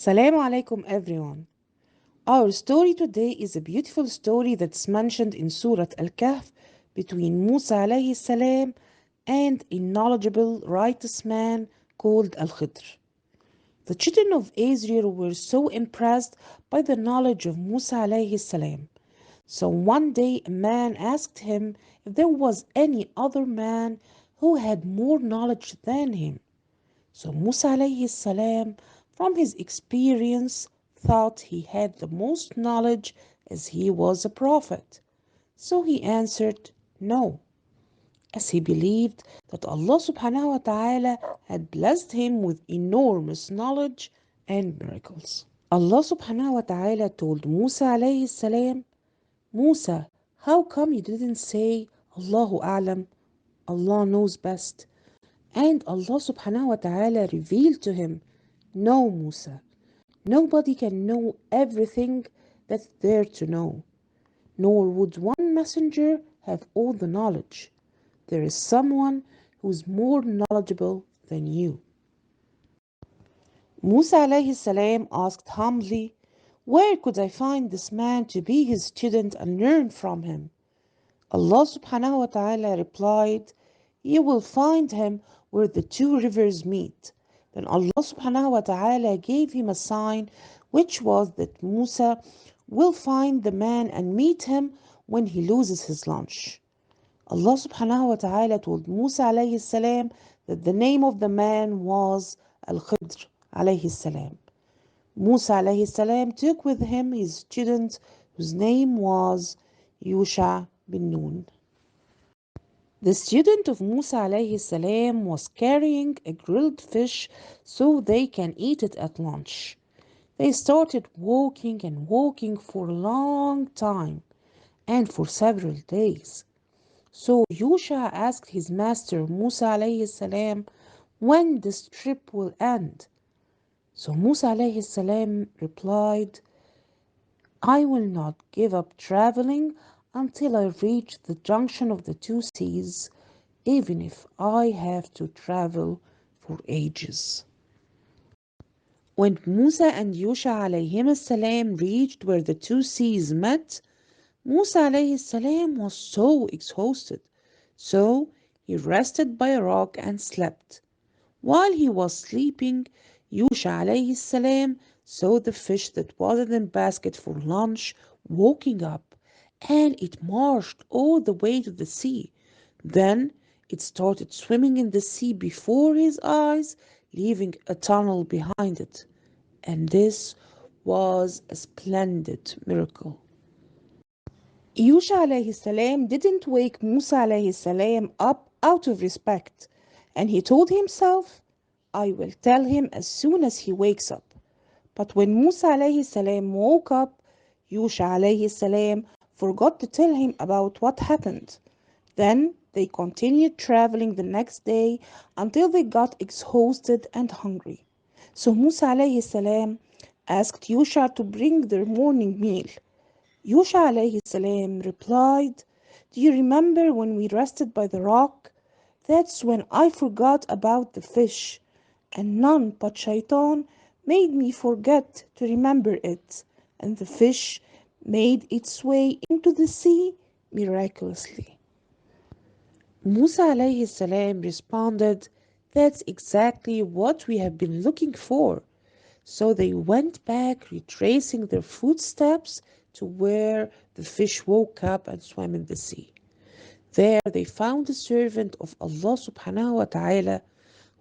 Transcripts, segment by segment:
Assalamu alaikum everyone. Our story today is a beautiful story that's mentioned in Surah Al-Kahf between Musa alayhi salam and a knowledgeable righteous man called Al-Khidr. The children of Israel were so impressed by the knowledge of Musa alayhi salam. So one day a man asked him if there was any other man who had more knowledge than him. So Musa alayhi salam, from his experience, thought he had the most knowledge as he was a prophet. So he answered no, as he believed that Allah subhanahu wa ta'ala had blessed him with enormous knowledge and miracles. Allah subhanahu wa ta'ala told Musa alayhi salam, Musa, how come you didn't say Allahu A'lam, Allah knows best? And Allah subhanahu wa ta'ala revealed to him, no, Musa, nobody can know everything that's there to know, nor would one messenger have all the knowledge. There is someone who's more knowledgeable than you. Musa alayhi salam asked humbly, where could I find this man to be his student and learn from him? Allah subhanahu wa ta'ala replied, you will find him where the two rivers meet. Then Allah subhanahu wa ta'ala gave him a sign, which was that Musa will find the man and meet him when he loses his lunch. Allah subhanahu wa ta'ala told Musa alayhi salam that the name of the man was Al-Khidr alayhi salam. Musa alayhi salam took with him his student whose name was Yusha bin Nun. The student of Musa alayhi salam was carrying a grilled fish so they can eat it at lunch. They started walking and walking for a long time and for several days. So Yusha asked his master Musa alayhi salam when this trip will end. So Musa alayhi salam replied, I will not give up traveling until I reach the junction of the two seas, even if I have to travel for ages. When Musa and Yusha alayhim salam reached where the two seas met, Musa alayhi salam was so exhausted, so he rested by a rock and slept. While he was sleeping, Yusha alayhi salam saw the fish that was in the basket for lunch walking up, and it marched all the way to the sea. Then it started swimming in the sea before his eyes, leaving a tunnel behind it. And this was a splendid miracle. Yusha alayhi salam didn't wake Musa alayhi salam up out of respect, and he told himself, I will tell him as soon as he wakes up. But when Musa alayhi salam woke up, Yusha alayhi salam forgot to tell him about what happened. Then they continued traveling the next day until they got exhausted and hungry. So Musa alayhi salam asked Yusha to bring their morning meal. Yusha alayhi salam replied, do you remember when we rested by the rock? That's when I forgot about the fish, and none but Shaitan made me forget to remember it, and the fish made its way into the sea miraculously. Musa alayhi salam responded, that's exactly what we have been looking for. So they went back, retracing their footsteps to where the fish woke up and swam in the sea. There they found a servant of Allah subhanahu wa ta'ala,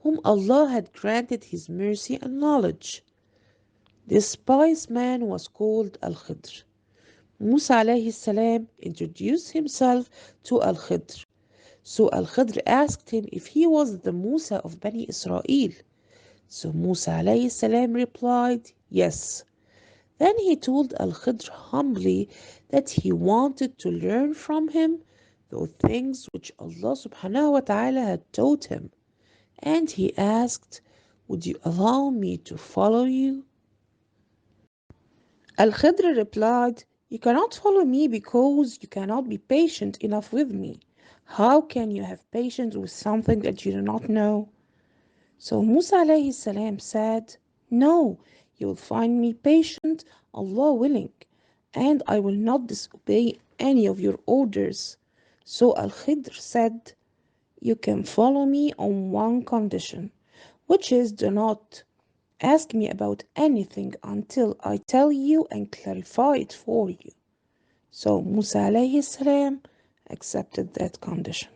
whom Allah had granted his mercy and knowledge. This pious man was called Al-Khidr. Musa alayhi salam introduced himself to Al-Khidr. So Al-Khidr asked him if he was the Musa of Bani Israel. So Musa alayhi salam replied, yes. Then he told Al-Khidr humbly that he wanted to learn from him those things which Allah subhanahu wa ta'ala had taught him. And he asked, would you allow me to follow you? Al-Khidr replied, you cannot follow me because you cannot be patient enough with me. How can you have patience with something that you do not know? So Musa alayhi salam said, no, You will find me patient, Allah willing, and I will not disobey any of your orders. So Al Khidr said, you can follow me on one condition, which is do not ask me about anything until I tell you and clarify it for you. So Musa alayhi salam accepted that condition.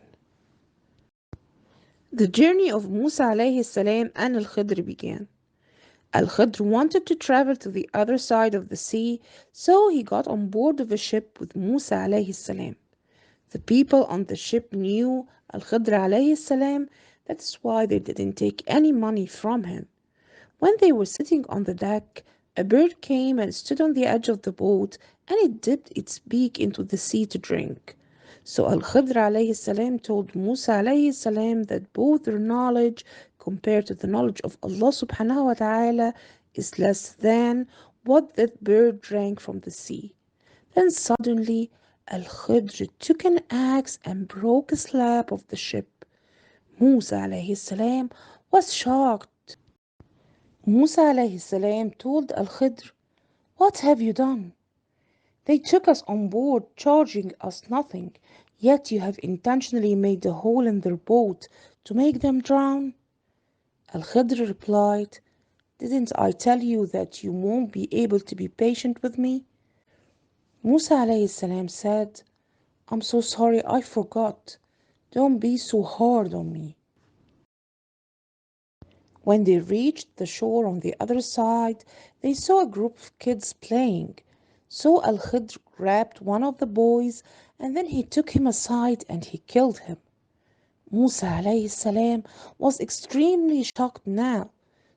The journey of Musa alayhi salam and Al Khidr began. Al Khidr wanted to travel to the other side of the sea, so he got on board of a ship with Musa alayhi salam. The people on the ship knew Al Khidr alayhi salam, that's why they didn't take any money from him. When they were sitting on the deck, a bird came and stood on the edge of the boat, and it dipped its beak into the sea to drink. So Al-Khidr alayhi salam told Musa alayhi salam that both their knowledge compared to the knowledge of Allah subhanahu wa ta'ala is less than what that bird drank from the sea. Then suddenly Al-Khidr took an axe and broke a slab of the ship. Musa alayhi salam was shocked. Musa alayhi salam told Al-Khidr, what have you done? They took us on board, charging us nothing, yet you have intentionally made a hole in their boat to make them drown. Al-Khidr replied, didn't I tell you that you won't be able to be patient with me? Musa alayhi salam said, I'm so sorry, I forgot. Don't be so hard on me. When they reached the shore on the other side, they saw a group of kids playing. So Al Khidr grabbed one of the boys and then he took him aside and he killed him. Musa alayhi salam was extremely shocked now.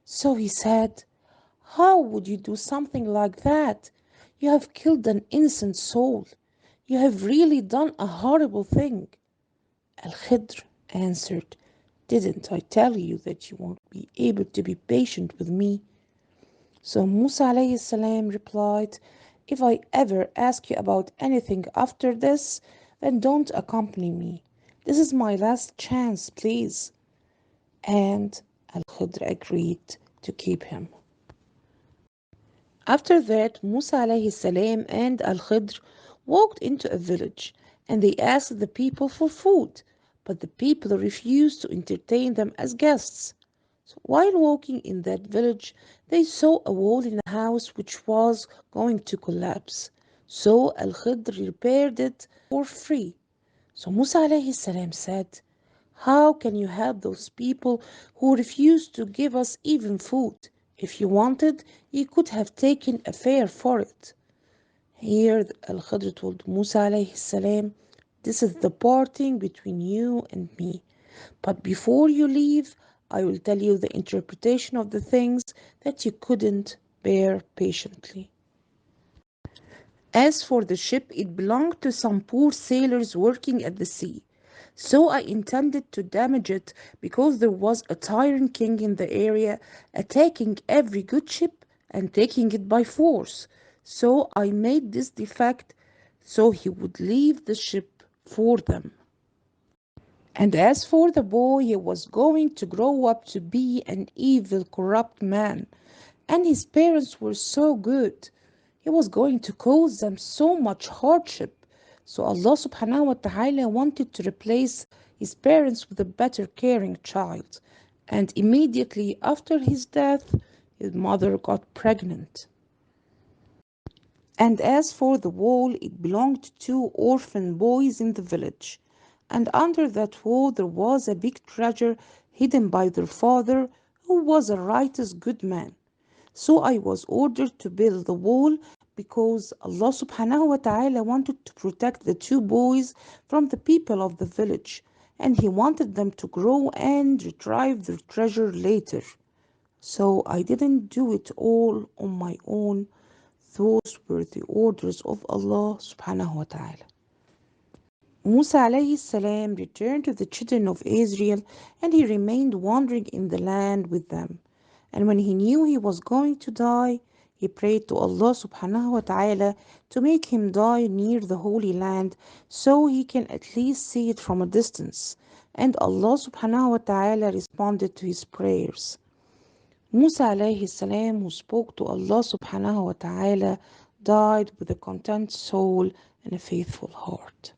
So he said, how would you do something like that? You have killed an innocent soul. You have really done a horrible thing. Al Khidr answered, didn't I tell you that you won't be able to be patient with me? So Musa alayhi salam replied, if I ever ask you about anything after this, then don't accompany me. This is my last chance, please. And Al Khidr agreed to keep him. After that, Musa alayhi salam and Al Khidr walked into a village and they asked the people for food, but the people refused to entertain them as guests. So while walking in that village, they saw a wall in a house which was going to collapse. So Al Khidr repaired it for free. So Musa alayhi salam said, how can you help those people who refuse to give us even food? If you wanted, you could have taken a fare for it. Here Al-Khidr told Musa alayhi salam, this is the parting between you and me. But before you leave, I will tell you the interpretation of the things that you couldn't bear patiently. As for the ship, it belonged to some poor sailors working at the sea. So I intended to damage it because there was a tyrant king in the area attacking every good ship and taking it by force. So I made this defect so he would leave the ship for them. And as for the boy, he was going to grow up to be an evil, corrupt man. And his parents were so good. He was going to cause them so much hardship. So Allah subhanahu wa ta'ala wanted to replace his parents with a better caring child. And immediately after his death, his mother got pregnant. And as for the wall, it belonged to two orphan boys in the village. And under that wall there was a big treasure hidden by their father, who was a righteous good man. So I was ordered to build the wall because Allah subhanahu wa ta'ala wanted to protect the two boys from the people of the village, and He wanted them to grow and retrieve their treasure later. So I didn't do it all on my own. Those were the orders of Allah subhanahu wa ta'ala. Musa alayhi salam returned to the children of Israel and he remained wandering in the land with them. And when he knew he was going to die, he prayed to Allah subhanahu wa ta'ala to make him die near the Holy Land so he can at least see it from a distance. And Allah subhanahu wa ta'ala responded to his prayers. Musa alayhi salam, who spoke to Allah subhanahu wa ta'ala, died with a content soul and a faithful heart.